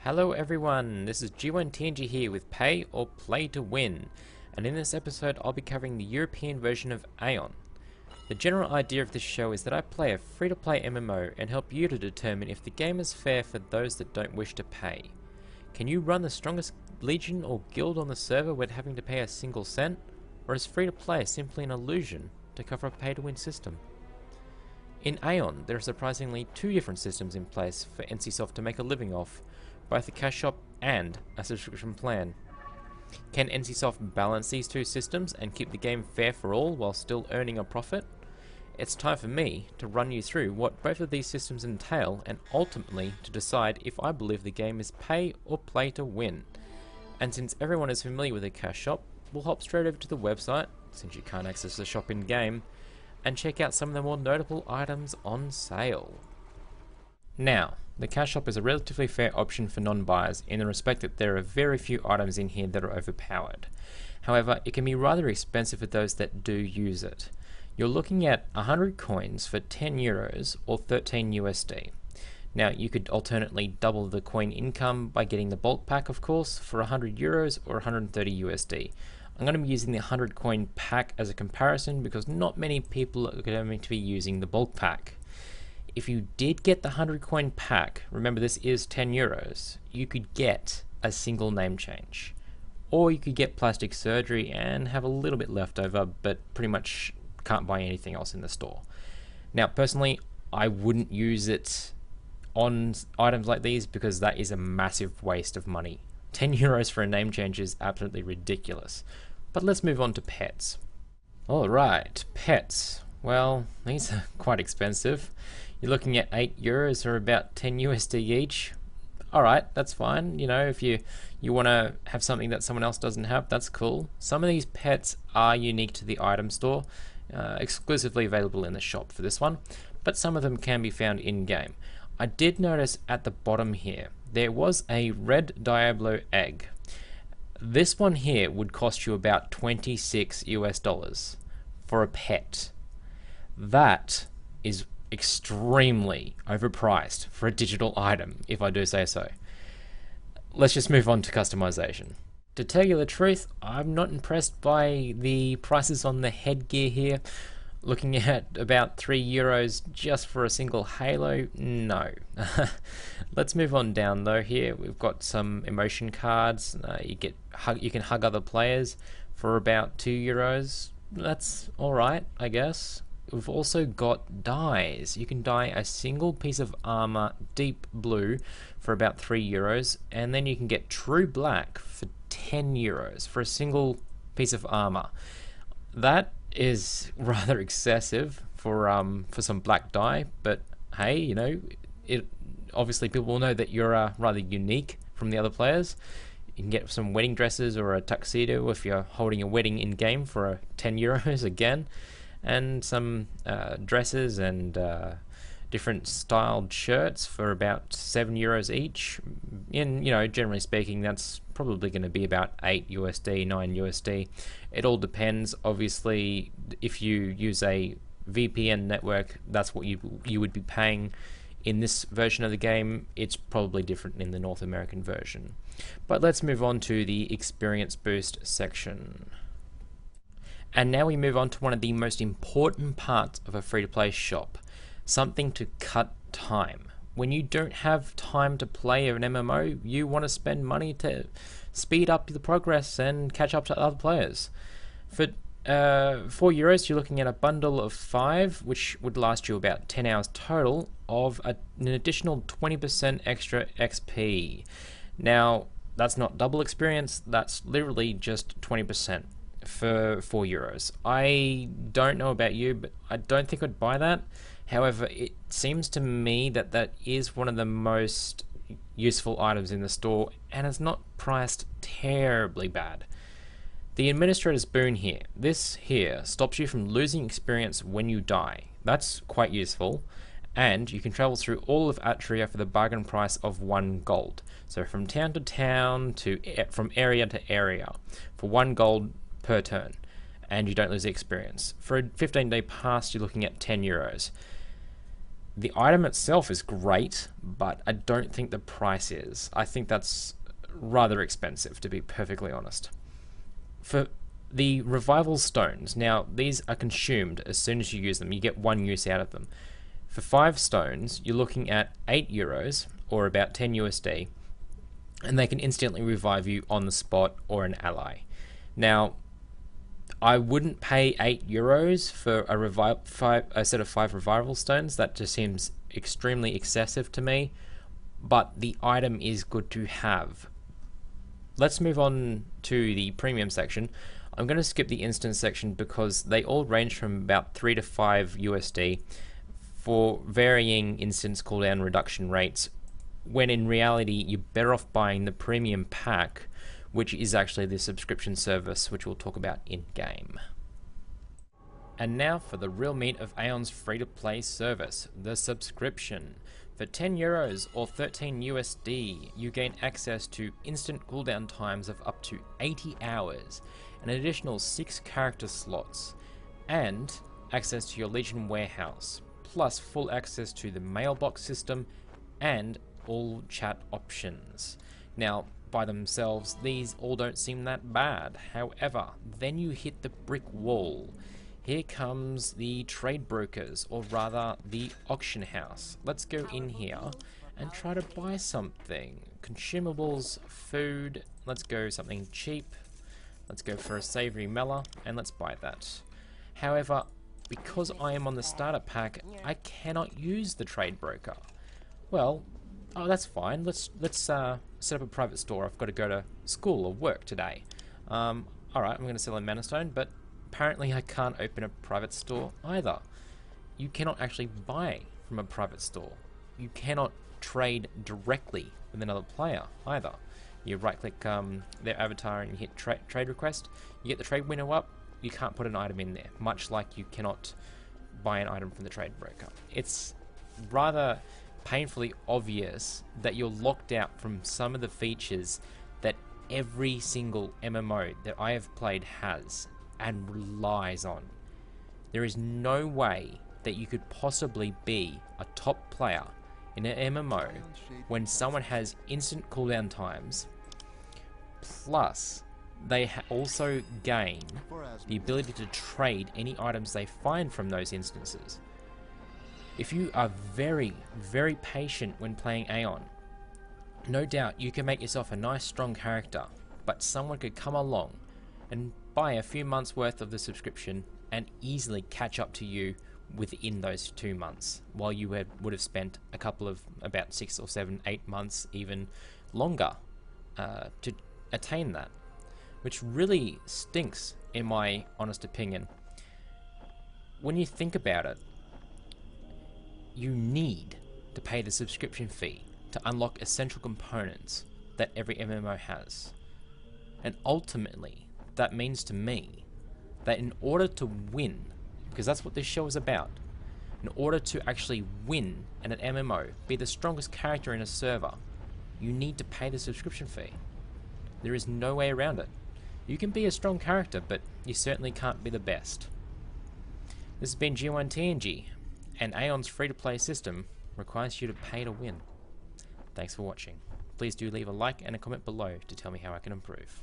Hello everyone, this is G1TNG here with Pay or Play to Win, and in this episode I'll be covering the European version of Aion. The general idea of this show is that I play a free-to-play MMO and help you to determine if the game is fair for those that don't wish to pay. Can you run the strongest legion or guild on the server without having to pay a single cent, or is free-to-play simply an illusion to cover a pay-to-win system? In Aion, there are surprisingly two different systems in place for NCSoft to make a living off, both a cash shop and a subscription plan. Can NCSoft balance these two systems and keep the game fair for all while still earning a profit? It's time for me to run you through what both of these systems entail and ultimately to decide if I believe the game is pay or play to win. And since everyone is familiar with a cash shop, we'll hop straight over to the website, since you can't access the shop in game, and check out some of the more notable items on sale. Now, the cash shop is a relatively fair option for non-buyers in the respect that there are very few items in here that are overpowered. However, it can be rather expensive for those that do use it. You're looking at 100 coins for 10 euros or 13 USD. Now, you could alternately double the coin income by getting the bulk pack, of course, for 100 euros or 130 USD. I'm going to be using the 100 coin pack as a comparison because not many people are going to be using the bulk pack. If you did get the 100 coin pack, remember this is 10 euros, you could get a single name change. Or you could get plastic surgery and have a little bit left over, but pretty much can't buy anything else in the store. Now, personally, I wouldn't use it on items like these because that is a massive waste of money. 10 euros for a name change is absolutely ridiculous. But let's move on to pets. Alright, pets. Well, these are quite expensive. You're looking at 8 euros or about 10 USD each. Alright, that's fine. You know, if you want to have something that someone else doesn't have, that's cool. Some of these pets are unique to the item store, exclusively available in the shop for this one, but some of them can be found in-game. I did notice at the bottom here, there was a red Diablo egg. This one here would cost you about 26 US dollars for a pet. That is extremely overpriced for a digital item, if I do say so. Let's just move on to customization. To tell you the truth, I'm not impressed by the prices on the headgear here. Looking at about 3 euros just for a single halo, no. Let's move on down though. Here we've got some emotion cards. You can hug other players for about 2 euros. That's alright, I guess. We've also got dyes. You can dye a single piece of armor deep blue for about 3 euros, and then you can get true black for 10 euros for a single piece of armor. That is rather excessive for some black dye, but hey, you know, it obviously people will know that you're rather unique from the other players. You can get some wedding dresses or a tuxedo if you're holding a wedding in game for 10 euros again. And some dresses and different styled shirts for about 7 euros each. And, you know, generally speaking, that's probably going to be about 8 USD, 9 USD. It all depends. Obviously, if you use a VPN network, that's what you would be paying. In this version of the game, it's probably different in the North American version. But let's move on to the experience boost section. And now we move on to one of the most important parts of a free-to-play shop, something to cut time. When you don't have time to play an MMO, you want to spend money to speed up the progress and catch up to other players. For 4 euros, you're looking at a bundle of 5, which would last you about 10 hours total, of an additional 20% extra XP. Now, that's not double experience, that's literally just 20%. For 4 euros. I don't know about you, but I don't think I'd buy that. However, it seems to me that that is one of the most useful items in the store, and it's not priced terribly bad. The administrator's boon here. This here stops you from losing experience when you die. That's quite useful. And you can travel through all of Atria for the bargain price of 1 gold. So from town to town, from area to area, for 1 gold per turn, and you don't lose the experience. For a 15-day pass, you're looking at 10 euros. The item itself is great, but I don't think the price is. I think that's rather expensive, to be perfectly honest. For the revival stones, now these are consumed as soon as you use them. You get 1 use out of them. For 5 stones, you're looking at €8, or about 10 USD, and they can instantly revive you on the spot or an ally. Now, I wouldn't pay €8 for a set of 5 revival stones. That just seems extremely excessive to me, but the item is good to have. Let's move on to the premium section. I'm going to skip the instance section because they all range from about 3 to 5 USD for varying instance cooldown reduction rates, when in reality you're better off buying the premium pack, which is actually the subscription service, which we'll talk about in-game. And now for the real meat of Aion's free-to-play service, the subscription. For €10 or 13 USD, you gain access to instant cooldown times of up to 80 hours, an additional 6 character slots, and access to your Legion warehouse, plus full access to the mailbox system and all chat options. Now, by themselves, these all don't seem that bad. However, then you hit the brick wall. Here comes the trade brokers, or rather the auction house. Let's go in here and try to buy something. Consumables, food, let's go something cheap. Let's go for a savory melon, and let's buy that. However, because I am on the starter pack, I cannot use the trade broker. Well, oh, that's fine. Let's set up a private store. I've got to go to school or work today. Alright, I'm going to sell a mana stone, but apparently I can't open a private store either. You cannot actually buy from a private store. You cannot trade directly with another player either. You right-click their avatar and you hit trade request. You get the trade window up. You can't put an item in there, much like you cannot buy an item from the trade broker. It's rather painfully obvious that you're locked out from some of the features that every single MMO that I have played has and relies on. There is no way that you could possibly be a top player in an MMO when someone has instant cooldown times, plus they also gain the ability to trade any items they find from those instances. If you are very, very patient when playing Aion, no doubt you can make yourself a nice strong character, but someone could come along and buy a few months worth of the subscription and easily catch up to you within those 2 months, while you would have spent a couple of about 6 or 7, 8 months, even longer, to attain that, which really stinks in my honest opinion. When you think about it, you need to pay the subscription fee to unlock essential components that every MMO has. And ultimately, that means to me that in order to win, because that's what this show is about, in order to actually win in an MMO, be the strongest character in a server, you need to pay the subscription fee. There is no way around it. You can be a strong character, but you certainly can't be the best. This has been G1TNG, and Aion's free-to-play system requires you to pay to win. Thanks for watching. Please do leave a like and a comment below to tell me how I can improve.